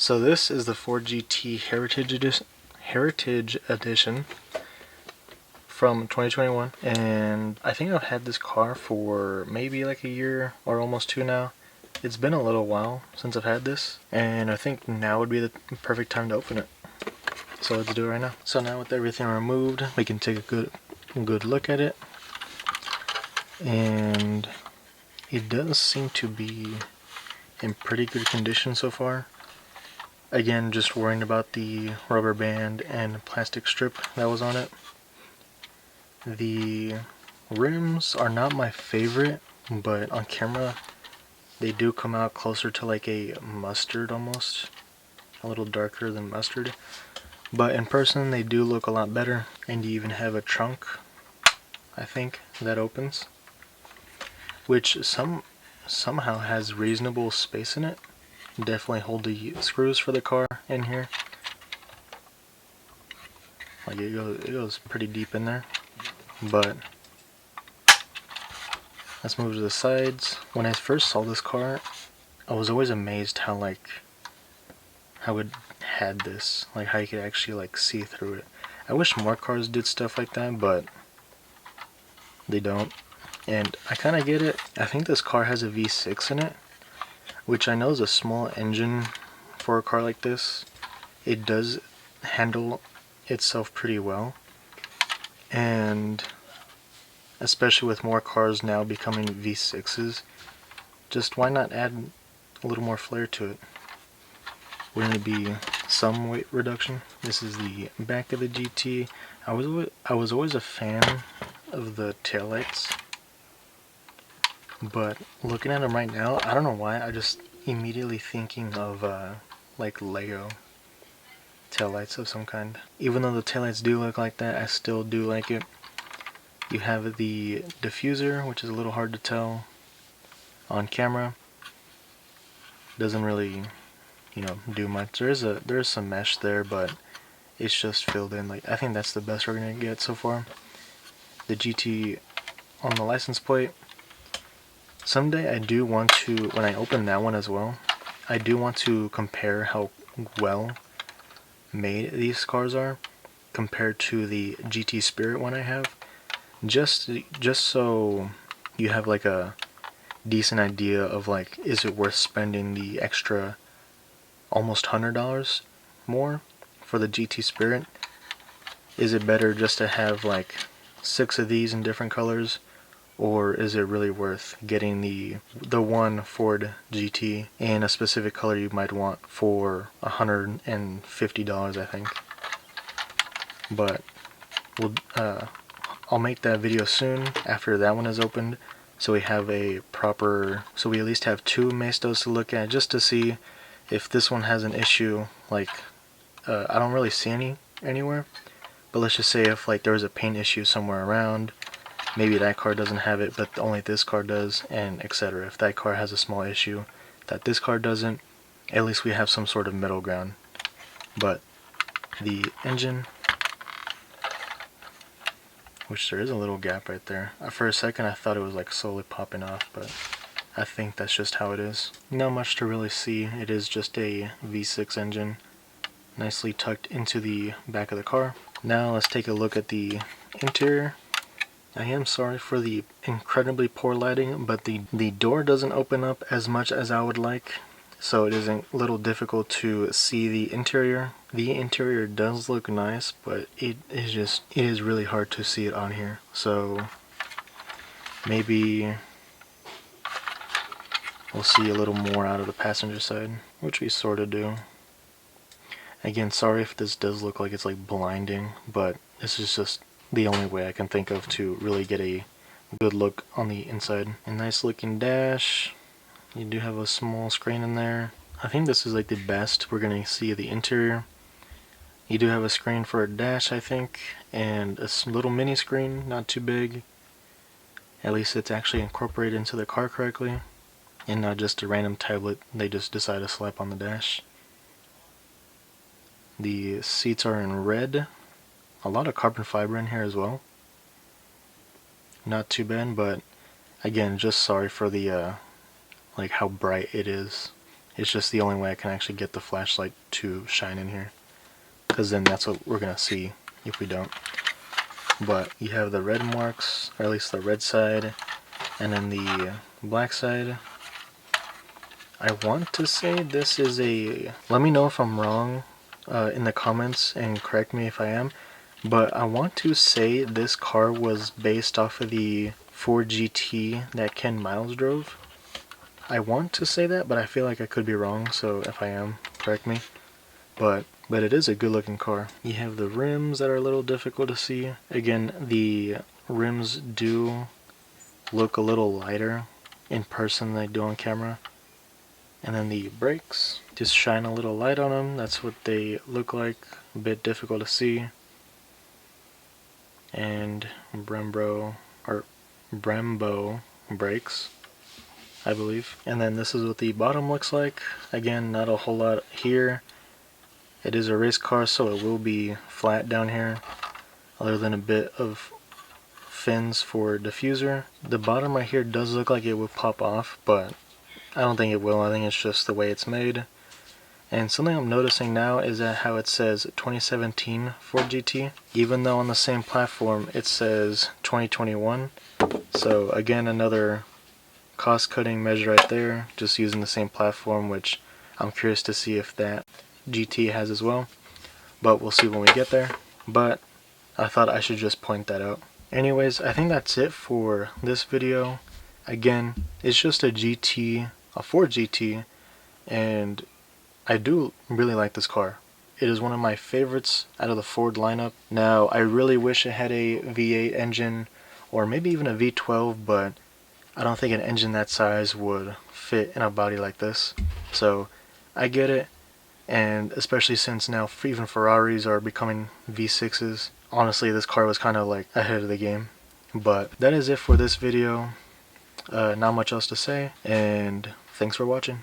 So this is the Ford GT Heritage Edition from 2021, and I think I've had this car for maybe like a year or almost two now. It's been a little while since I've had this, and I think now would be the perfect time to open it. So let's do it right now. So now with everything removed, we can take a good look at it, and it does seem to be in pretty good condition so far. Again, just worrying about the rubber band and plastic strip that was on it. The rims are not my favorite, but on camera they do come out closer to like a mustard almost. A little darker than mustard. But in person they do look a lot better, and you even have a trunk, I think, that opens, which somehow has reasonable space in it. Definitely hold the screws for the car in here. Like it goes pretty deep in there. But let's move to the sides. When I first saw this car, I was always amazed how it had this, like how you could actually like see through it. I wish more cars did stuff like that, but they don't. And I kind of get it. I think this car has a V6 in it, which I know is a small engine for a car like this. It does handle itself pretty well, and especially with more cars now becoming V6s, just why not add a little more flair to it? Wouldn't it be some weight reduction? This is the back of the GT. I was always a fan of the taillights, but looking at them right now, I don't know why, I just immediately thinking of like Lego taillights of some kind. Even though the taillights do look like that, I still do like it. You have the diffuser, which is a little hard to tell on camera. Doesn't really, do much. There's some mesh there, but it's just filled in. Like, I think that's the best we're gonna get so far. The GT on the license plate. Someday I do want to, when I open that one as well, I do want to compare how well made these cars are compared to the GT Spirit one I have. Just so you have like a decent idea of like, is it worth spending the extra almost $100 more for the GT Spirit? Is it better just to have like 6 of these in different colors, or is it really worth getting the one Ford GT in a specific color you might want for $150, I think? But I'll make that video soon after that one is opened, so we have so we at least have 2 Maistos to look at, just to see if this one has an issue. Like, I don't really see any anywhere, but let's just say if like there was a paint issue somewhere around, maybe that car doesn't have it, but only this car does, and etc. If that car has a small issue that this car doesn't, at least we have some sort of middle ground. But the engine, which there is a little gap right there. For a second I thought it was like slowly popping off, but I think that's just how it is. Not much to really see. It is just a V6 engine, nicely tucked into the back of the car. Now let's take a look at the interior. I am sorry for the incredibly poor lighting, but the door doesn't open up as much as I would like, so it is a little difficult to see the interior. The interior does look nice, but it is really hard to see it on here. So maybe we'll see a little more out of the passenger side, which we sort of do. Again, sorry if this does look like it's like blinding, but this is just the only way I can think of to really get a good look on the inside. A nice looking dash. You do have a small screen in there. I think this is like the best we're gonna see of the interior. You do have a screen for a dash, I think, and a little mini screen, not too big. At least it's actually incorporated into the car correctly, and not just a random tablet they just decide to slap on the dash. The seats are in red. A lot of carbon fiber in here as well. Not too bad, but again, just sorry for the like how bright it is. It's just the only way I can actually get the flashlight to shine in here, because then that's what we're gonna see if we don't. But you have the red marks, or at least the red side, and then the black side. I want to say this is a, let me know if I'm wrong in the comments and correct me if I am, but I want to say this car was based off of the Ford GT that Ken Miles drove. I want to say that, but I feel like I could be wrong, so if I am, correct me. But it is a good looking car. You have the rims that are a little difficult to see. Again, the rims do look a little lighter in person than they do on camera. And then the brakes, just shine a little light on them. That's what they look like. A bit difficult to see. And Brembo brakes, I believe. And then this is what the bottom looks like. Again, not a whole lot here. It is a race car, so it will be flat down here, other than a bit of fins for diffuser. The bottom right here does look like it would pop off, but I don't think it will. I think it's just the way it's made. And something I'm noticing now is that how it says 2017 Ford GT, even though on the same platform it says 2021. So again, another cost-cutting measure right there, just using the same platform, which I'm curious to see if that GT has as well. But we'll see when we get there. But I thought I should just point that out. Anyways, I think that's it for this video. Again, it's just a GT, a Ford GT, and I do really like this car. It is one of my favorites out of the Ford lineup. Now, I really wish it had a V8 engine, or maybe even a V12, but I don't think an engine that size would fit in a body like this. So, I get it, and especially since now even Ferraris are becoming V6s. Honestly, this car was kind of like ahead of the game. But that is it for this video. Not much else to say, and thanks for watching.